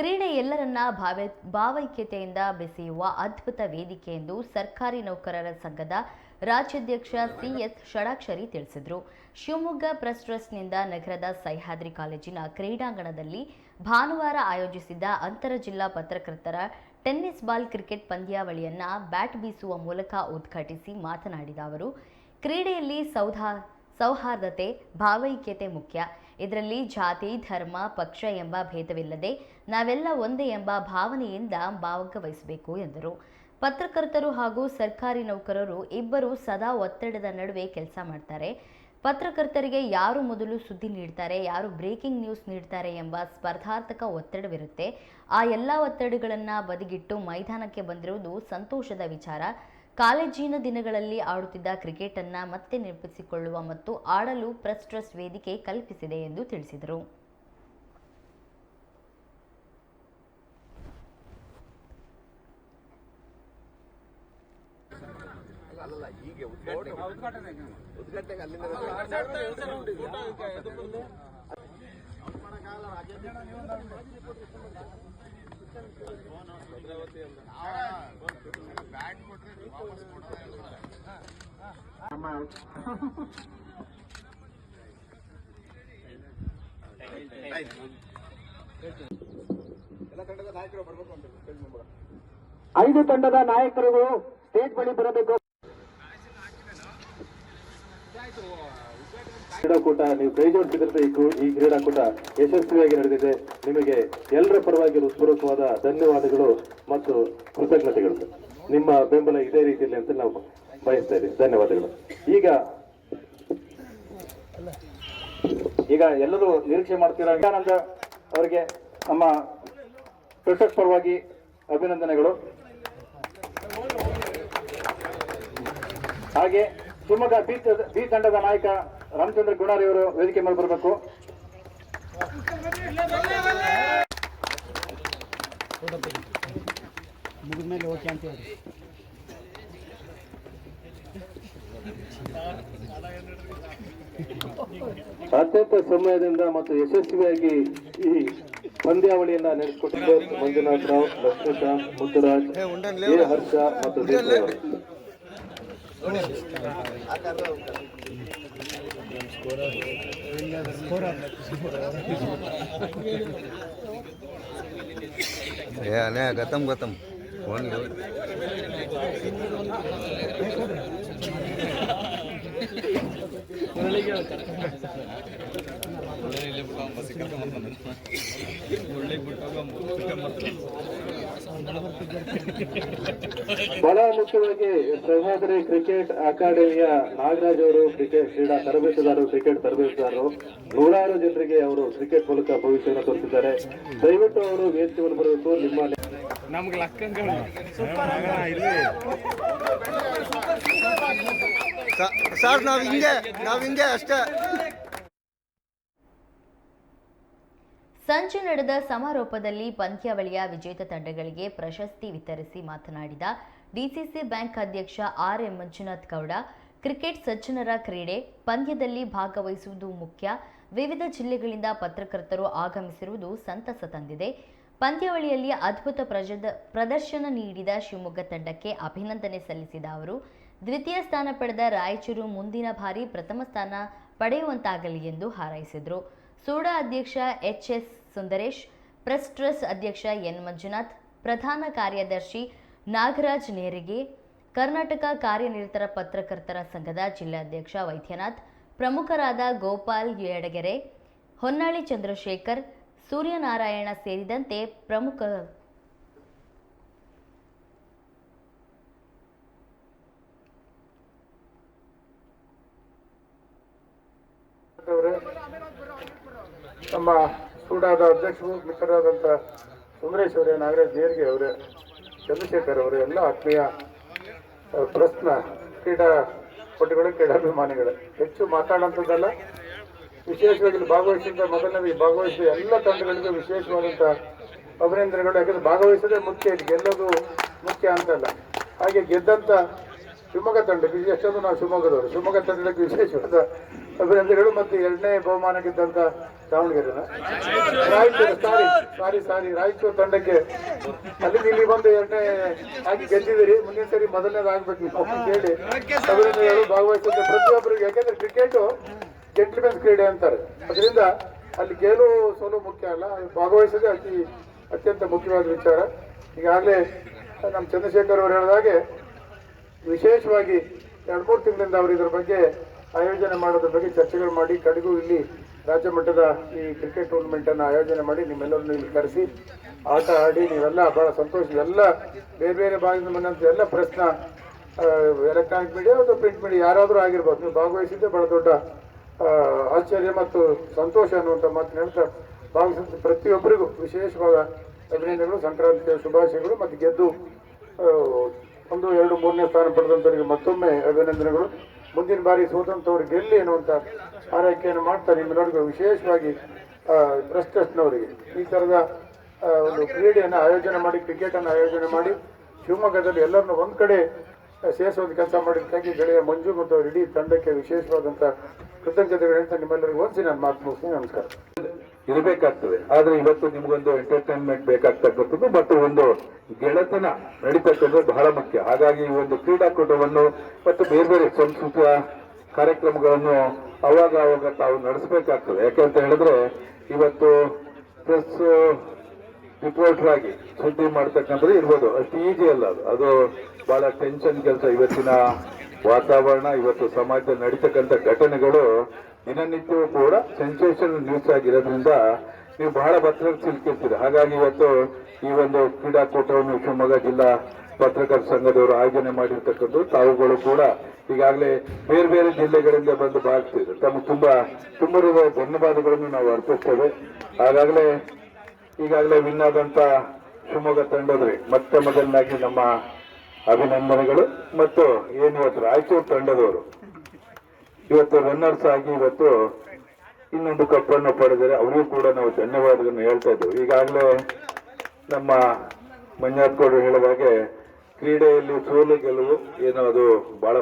ಕ್ರೀಡೆ ಎಲ್ಲರನ್ನ ಭಾವೈಕ್ಯತೆಯಿಂದ ಬೆಸೆಯುವ ಅದ್ಭುತ ವೇದಿಕೆ ಎಂದು ಸರ್ಕಾರಿ ನೌಕರರ ಸಂಘದ ರಾಜ್ಯಾಧ್ಯಕ್ಷ ಸಿಎಸ್ ಷಡಾಕ್ಷರಿ ತಿಳಿಸಿದರು. ಶಿವಮೊಗ್ಗ ಪ್ರೆಸ್ ಟ್ರಸ್ಟ್ನಿಂದ ನಗರದ ಸಹ್ಯಾದ್ರಿ ಕಾಲೇಜಿನ ಕ್ರೀಡಾಂಗಣದಲ್ಲಿ ಭಾನುವಾರ ಆಯೋಜಿಸಿದ್ದ ಅಂತರ ಜಿಲ್ಲಾ ಪತ್ರಕರ್ತರ ಟೆನ್ನಿಸ್ ಬಾಲ್ ಕ್ರಿಕೆಟ್ ಪಂದ್ಯಾವಳಿಯನ್ನ ಬ್ಯಾಟ್ ಬೀಸುವ ಮೂಲಕ ಉದ್ಘಾಟಿಸಿ ಮಾತನಾಡಿದ ಅವರು, ಕ್ರೀಡೆಯಲ್ಲಿ ಸೌಹಾರ್ದತೆ, ಭಾವೈಕ್ಯತೆ ಮುಖ್ಯ. ಇದರಲ್ಲಿ ಜಾತಿ, ಧರ್ಮ, ಪಕ್ಷ ಎಂಬ ಭೇದವಿಲ್ಲದೆ ನಾವೆಲ್ಲ ಒಂದೇ ಎಂಬ ಭಾವನೆಯಿಂದ ಭಾಗವಹಿಸಬೇಕು ಎಂದರು. ಪತ್ರಕರ್ತರು ಹಾಗೂ ಸರ್ಕಾರಿ ನೌಕರರು ಇಬ್ಬರು ಸದಾ ಒತ್ತಡದ ನಡುವೆ ಕೆಲಸ ಮಾಡ್ತಾರೆ. ಪತ್ರಕರ್ತರಿಗೆ ಯಾರು ಮೊದಲು ಸುದ್ದಿ ನೀಡ್ತಾರೆ, ಯಾರು ಬ್ರೇಕಿಂಗ್ ನ್ಯೂಸ್ ನೀಡ್ತಾರೆ ಎಂಬ ಸ್ಪರ್ಧಾತ್ಮಕ ಒತ್ತಡವಿರುತ್ತೆ. ಆ ಎಲ್ಲ ಒತ್ತಡಗಳನ್ನು ಬದಿಗಿಟ್ಟು ಮೈದಾನಕ್ಕೆ ಬಂದಿರುವುದು ಸಂತೋಷದ ವಿಚಾರ. ಕಾಲೇಜಿನ ದಿನಗಳಲ್ಲಿ ಆಡುತ್ತಿದ್ದ ಕ್ರಿಕೆಟ್ ಅನ್ನ ಮತ್ತೆ ನೆನಪಿಸಿಕೊಳ್ಳುವ ಮತ್ತು ಆಡಲು ಪ್ರೆಸ್ ಟ್ರಸ್ಟ್ ವೇದಿಕೆ ಕಲ್ಪಿಸಿದೆ ಎಂದು ತಿಳಿಸಿದರು. ಐದು ತಂಡದ ನಾಯಕರುಗಳು ಸ್ಟೇಜ್ ಬಳಿ ಬರಬೇಕು. ಕ್ರೀಡಾಕೂಟ ನೀವು ಕೈ ಜೋಡಿಸಿದ್ರೆ ಈ ಕ್ರೀಡಾಕೂಟ ಯಶಸ್ವಿಯಾಗಿ ನಡೆದಿದೆ. ನಿಮಗೆ ಎಲ್ಲರ ಪರವಾಗಿ ಹೃತ್ಪೂರ್ವಕವಾದ ಧನ್ಯವಾದಗಳು ಮತ್ತು ಕೃತಜ್ಞತೆಗಳು. ನಿಮ್ಮ ಬೆಂಬಲ ಇದೇ ರೀತಿಯಲ್ಲಿ ಅಂತ ನಾವು ಬಯಸ್ತಾ ಇದ್ದೀವಿ. ಧನ್ಯವಾದಗಳು. ಈಗ ಎಲ್ಲರೂ ನಿರೀಕ್ಷೆ ಮಾಡ್ತೀರಾ ವಿವೇಕಾನಂದ ಅವರಿಗೆ ನಮ್ಮ ಟ್ರಸ್ಟ್ ಪರವಾಗಿ ಅಭಿನಂದನೆಗಳು. ಹಾಗೆ ಶಿವಮೊಗ್ಗ ಬಿ ತಂಡದ ನಾಯಕ ರಾಮಚಂದ್ರ ಗುಣಾರಿ ಅವರು ವೇದಿಕೆ ಮೇಲೆ ಬರಬೇಕು. ಮುಗಿದ್ಮೇಲೆ ಓಕೆ ಅಂತ ಹೇಳಿ. ಅತ್ಯಂತ ಸಮಯದಿಂದ ಮತ್ತು ಯಶಸ್ವಿಯಾಗಿ ಈ ಪಂದ್ಯಾವಳಿಯನ್ನ ನಡೆಸಿಕೊಟ್ಟಿದ್ದ ಮಂಜುನಾಥ್ ರಾವ್, ಲಕ್ಷ್ಮೀಕಾಂತ್, ಮುತ್ತುರಾಜ್, ಹರ್ಷ ಮತ್ತು ಗತಮ್ ಫೋನ್ ಬಹಳ ಮುಖ್ಯವಾಗಿ ಸಹ್ಯಾದ್ರಿ ಕ್ರಿಕೆಟ್ ಅಕಾಡೆಮಿಯ ನಾಗರಾಜ್ ಅವರು ಕ್ರೀಡಾ ತರಬೇತುದಾರರು, ಕ್ರಿಕೆಟ್ ತರಬೇತುದಾರರು, ನೂರಾರು ಜನರಿಗೆ ಅವರು ಕ್ರಿಕೆಟ್ ಮೂಲಕ ಭವಿಷ್ಯವನ್ನು ತೋರಿಸಿದ್ದಾರೆ. ದಯವಿಟ್ಟು ಅವರು ವೇದಿಕೆ ಮೇಲೆ ಬರಬೇಕು. ನಿಮ್ಮ ಸರ್ ನಾವ್ ಹಿಂಗೆ ಅಷ್ಟೇ. ಸಂಜೆ ನಡೆದ ಸಮಾರೋಪದಲ್ಲಿ ಪಂದ್ಯಾವಳಿಯ ವಿಜೇತ ತಂಡಗಳಿಗೆ ಪ್ರಶಸ್ತಿ ವಿತರಿಸಿ ಮಾತನಾಡಿದ ಡಿಸಿಸಿ ಬ್ಯಾಂಕ್ ಅಧ್ಯಕ್ಷ ಆರ್.ಎಂ. ಮಂಜುನಾಥ್ ಗೌಡ, ಕ್ರಿಕೆಟ್ ಸಜ್ಜನರ ಕ್ರೀಡೆ, ಪಂದ್ಯದಲ್ಲಿ ಭಾಗವಹಿಸುವುದು ಮುಖ್ಯ. ವಿವಿಧ ಜಿಲ್ಲೆಗಳಿಂದ ಪತ್ರಕರ್ತರು ಆಗಮಿಸಿರುವುದು ಸಂತಸ ತಂದಿದೆ. ಪಂದ್ಯಾವಳಿಯಲ್ಲಿ ಅದ್ಭುತ ಪ್ರದರ್ಶನ ನೀಡಿದ ಶಿವಮೊಗ್ಗ ತಂಡಕ್ಕೆ ಅಭಿನಂದನೆ ಸಲ್ಲಿಸಿದ ಅವರು, ದ್ವಿತೀಯ ಸ್ಥಾನ ಪಡೆದ ರಾಯಚೂರು ಮುಂದಿನ ಬಾರಿ ಪ್ರಥಮ ಸ್ಥಾನ ಪಡೆಯುವಂತಾಗಲಿ ಎಂದು ಹಾರೈಸಿದರು. ಸೂಡಾ ಅಧ್ಯಕ್ಷ ಎಚ್.ಎಸ್. ಸುಂದರೇಶ್, ಪ್ರೆಸ್ ಟ್ರಸ್ಟ್ ಅಧ್ಯಕ್ಷ ಎನ್. ಮಂಜುನಾಥ್, ಪ್ರಧಾನ ಕಾರ್ಯದರ್ಶಿ ನಾಗರಾಜ್ ನೇರಿಗೆ, ಕರ್ನಾಟಕ ಕಾರ್ಯನಿರತರ ಪತ್ರಕರ್ತರ ಸಂಘದ ಜಿಲ್ಲಾಧ್ಯಕ್ಷ ವೈದ್ಯನಾಥ್, ಪ್ರಮುಖರಾದ ಗೋಪಾಲ್ ಯಡಗೆರೆ, ಹೊನ್ನಾಳಿ ಚಂದ್ರಶೇಖರ್, ಸೂರ್ಯನಾರಾಯಣ ಸೇರಿದಂತೆ ಪ್ರಮುಖ ನಮ್ಮ ಸೂಡಾದ ಅಧ್ಯಕ್ಷರು ಮಿತ್ರರಾದಂಥ ಸುಂದರೇಶ್ ಅವರೇ, ನಾಗರಾಜ್ ನೇರ್ಗೆ ಅವರೇ, ಚಂದ್ರಶೇಖರ್ ಅವರೇ, ಎಲ್ಲ ಆತ್ಮೀಯ ಪ್ರಶ್ನ ಕ್ರೀಡಾಪಟುಗಳು, ಕ್ರೀಡಾಭಿಮಾನಿಗಳು, ಹೆಚ್ಚು ಮಾತಾಡುವಂಥದ್ದಲ್ಲ, ವಿಶೇಷವಾಗಿ ಭಾಗವಹಿಸಿದ ಭಾಗವಹಿಸಿದ ಎಲ್ಲ ತಂಡಗಳಿಗೂ ವಿಶೇಷವಾದಂಥ ಅಭಿನಂದನೆಗಳು. ಯಾಕಂದರೆ ಭಾಗವಹಿಸೋದೇ ಮುಖ್ಯ, ಗೆಲ್ಲೋದು ಮುಖ್ಯ ಅಂತಲ್ಲ. ಹಾಗೆ ಗೆದ್ದಂಥ ಶಿವಮೊಗ್ಗ ತಂಡಕ್ಕೆ, ಎಷ್ಟೊಂದು ನಾವು ಶಿವಮೊಗ್ಗದವರು, ಶಿವಮೊಗ್ಗ ತಂಡಕ್ಕೆ ವಿಶೇಷವಾದ ಅಭಿನಂದನೆಗಳು. ಮತ್ತು 2ನೇ ಬಹುಮಾನ ಗೆದ್ದಂತ ದಾವಣಗೆರೆನ ರಾಯಚೂರು ತಂಡಕ್ಕೆ ಅಲ್ಲಿ ಇಲ್ಲಿ ಬಂದು 2ನೇ ಆಗಿ ಗೆದ್ದಿದ್ದೀರಿ. ಮುಂದಿನ ಸರಿ ಮೊದಲನೇದಾಗಬೇಕು ನೀವು ಅಂತ ಹೇಳಿ ಅಭಿನಂದನೆಗಳು. ಭಾಗವಹಿಸಿದ ಪ್ರತಿಯೊಬ್ಬರಿಗೆ, ಯಾಕೆಂದ್ರೆ ಕ್ರಿಕೆಟು ಜೆಂಟ್ಲ್ಮೆನ್ಸ್ ಕ್ರೀಡೆ ಅಂತಾರೆ, ಅದರಿಂದ ಅಲ್ಲಿ ಗೆಲುವು ಸೋಲು ಮುಖ್ಯ ಅಲ್ಲ, ಭಾಗವಹಿಸೋದೇ ಅತ್ಯಂತ ಮುಖ್ಯವಾದ ವಿಚಾರ. ಈಗಾಗಲೇ ನಮ್ಮ ಚಂದ್ರಶೇಖರ್ ಅವರು ಹೇಳಿದಾಗೆ ವಿಶೇಷವಾಗಿ 2-3 ತಿಂಗಳಿಂದ ಅವರು ಇದರ ಬಗ್ಗೆ ಆಯೋಜನೆ ಮಾಡೋದ್ರ ಬಗ್ಗೆ ಚರ್ಚೆಗಳು ಮಾಡಿ, ಕಡೆಗೂ ಇಲ್ಲಿ ರಾಜ್ಯ ಮಟ್ಟದ ಈ ಕ್ರಿಕೆಟ್ ಟೂರ್ನಮೆಂಟನ್ನು ಆಯೋಜನೆ ಮಾಡಿ ನಿಮ್ಮೆಲ್ಲರನ್ನು ಇಲ್ಲಿ ಕರೆಸಿ ಆಟ ಆಡಿ ನೀವೆಲ್ಲ ಭಾಳ ಸಂತೋಷ. ಎಲ್ಲ ಬೇರೆ ಬೇರೆ ಭಾಗದಿಂದ ಬಂದಂಥ ಎಲ್ಲ ಪ್ರಶ್ನ ಎಲೆಕ್ಟ್ರಾನಿಕ್ ಮೀಡಿಯಾ ಅಥವಾ ಪ್ರಿಂಟ್ ಮೀಡಿಯಾ ಯಾರಾದರೂ ಆಗಿರ್ಬೋದು, ನೀವು ಭಾಗವಹಿಸಿದ್ದೆ ಭಾಳ ದೊಡ್ಡ ಆಶ್ಚರ್ಯ ಮತ್ತು ಸಂತೋಷ ಅನ್ನುವಂಥ ಮಾತನ್ನು ಹೇಳ್ತಾ ಭಾಗವಹಿಸಿದ ಪ್ರತಿಯೊಬ್ಬರಿಗೂ ವಿಶೇಷವಾದ ಅಭಿನಂದನೆಗಳು, ಸಂಕ್ರಾಂತಿಯ ಶುಭಾಶಯಗಳು. ಮತ್ತು ಗೆದ್ದು 1, 2, 3ನೇ ಸ್ಥಾನ ಪಡೆದಂಥವರಿಗೆ ಮತ್ತೊಮ್ಮೆ ಅಭಿನಂದನೆಗಳು. ಮುಂದಿನ ಬಾರಿ ಸೋತಂಥವ್ರು ಗೆಲ್ಲಿ ಅನ್ನುವಂಥ ಆರೈಕೆಯನ್ನು ಮಾಡ್ತಾರೆ. ನಿಮ್ಮೆಲ್ಲರಿಗೂ ವಿಶೇಷವಾಗಿ ಪ್ರೆಸ್ ಟ್ರಸ್ಟ್ನವರಿಗೆ ಈ ಥರದ ಒಂದು ಕ್ರೀಡೆಯನ್ನು ಆಯೋಜನೆ ಮಾಡಿ, ಕ್ರಿಕೆಟನ್ನು ಆಯೋಜನೆ ಮಾಡಿ ಶಿವಮೊಗ್ಗದಲ್ಲಿ ಎಲ್ಲರನ್ನೂ ಒಂದು ಕಡೆ ಸೇರಿಸೋದು ಕೆಲಸ ಮಾಡಿದ್ದಕ್ಕಾಗಿ ಗೆಳೆಯ ಮಂಜು ಮತ್ತು ಅವ್ರ ಇಡೀ ತಂಡಕ್ಕೆ ವಿಶೇಷವಾದಂಥ ಕೃತಜ್ಞತೆಗಳು ಹೇಳ್ತಾ ನಿಮ್ಮೆಲ್ಲರಿಗೂ ಹೊಂದಿಸಿ ನಾನು ಮಾತು ಮುಗಿಸ್ತೀನಿ. ನಮಸ್ಕಾರ. ಇರಬೇಕಾಗ್ತದೆ, ಆದ್ರೆ ಇವತ್ತು ನಿಮ್ಗೊಂದು ಎಂಟರ್ಟೈನ್ಮೆಂಟ್ ಬೇಕಾಗ್ತಕ್ಕಂಥದ್ದು ಮತ್ತು ಒಂದು ಗೆಳೆತನ ನಡೀತಕ್ಕಂಥದ್ದು ಬಹಳ ಮುಖ್ಯ. ಹಾಗಾಗಿ ಈ ಒಂದು ಕ್ರೀಡಾಕೂಟವನ್ನು ಮತ್ತು ಬೇರೆ ಬೇರೆ ಸಂಸ್ಕೃತಿಯ ಕಾರ್ಯಕ್ರಮಗಳನ್ನು ಅವಾಗ ತಾವು ನಡೆಸಬೇಕಾಗ್ತದೆ. ಯಾಕೆಂತ ಹೇಳಿದ್ರೆ ಇವತ್ತು ಪ್ರೆಸ್ ರಿಪೋರ್ಟರ್ ಆಗಿ ಸುದ್ದಿ ಮಾಡ್ತಕ್ಕಂಥದ್ದು ಇರ್ಬೋದು, ಅಷ್ಟು ಈಜಿ ಅಲ್ಲ ಅದು ಬಹಳ ಟೆನ್ಷನ್ ಕೆಲಸ. ಇವತ್ತಿನ ವಾತಾವರಣ, ಇವತ್ತು ಸಮಾಜದಲ್ಲಿ ನಡೀತಕ್ಕಂಥ ಘಟನೆಗಳು ದಿನನಿತ್ಯವೂ ಕೂಡ ಸೆನ್ಸೇಷನಲ್ ನ್ಯೂಸ್ ಆಗಿರೋದ್ರಿಂದ ನೀವು ಬಹಳ ಒತ್ತಡ ಸಿಲುಕಿರ್ತೀರಿ. ಹಾಗಾಗಿ ಇವತ್ತು ಈ ಒಂದು ಕ್ರೀಡಾಕೂಟವನ್ನು ಶಿವಮೊಗ್ಗ ಜಿಲ್ಲಾ ಪತ್ರಕರ್ತರ ಸಂಘದವರು ಆಯೋಜನೆ ಮಾಡಿರ್ತಕ್ಕಂಥದ್ದು, ತಾವುಗಳು ಕೂಡ ಈಗಾಗಲೇ ಬೇರೆ ಬೇರೆ ಜಿಲ್ಲೆಗಳಿಂದ ಬಂದು ಭಾಗಿಸ್ತಿದ್ರು. ತಮಗೆ ತುಂಬ ಧನ್ಯವಾದಗಳನ್ನು ನಾವು ಅರ್ಪಿಸ್ತೇವೆ. ಈಗಾಗಲೇ ವಿನ್ ಆದಂತ ಶಿವಮೊಗ್ಗ ತಂಡದವರಿಗೆ ಮತ್ತೆ ಮೊದಲನಾಗಿ ನಮ್ಮ ಅಭಿನಂದನೆಗಳು. ಮತ್ತು ಇವತ್ತು ರಾಯಚೂರು ತಂಡದವರು ಇವತ್ತು ರನ್ನರ್ಸ್ ಆಗಿ ಇವತ್ತು ಇನ್ನೊಂದು ಕಪ್ಪನ್ನು ಪಡೆದರೆ ಅವರಿಗೂ ಕೂಡ ನಾವು ಧನ್ಯವಾದಗಳನ್ನು ಹೇಳ್ತಾ ಇದ್ದೇವೆ. ಈಗಾಗಲೇ ನಮ್ಮ ಮಂಜಾತ್ ಗೌಡರು ಹೇಳಿದಾಗೆ ಕ್ರೀಡೆಯಲ್ಲಿ ಸೋಲು ಗೆಲುವು ಏನೋ ಅದು ಬಹಳ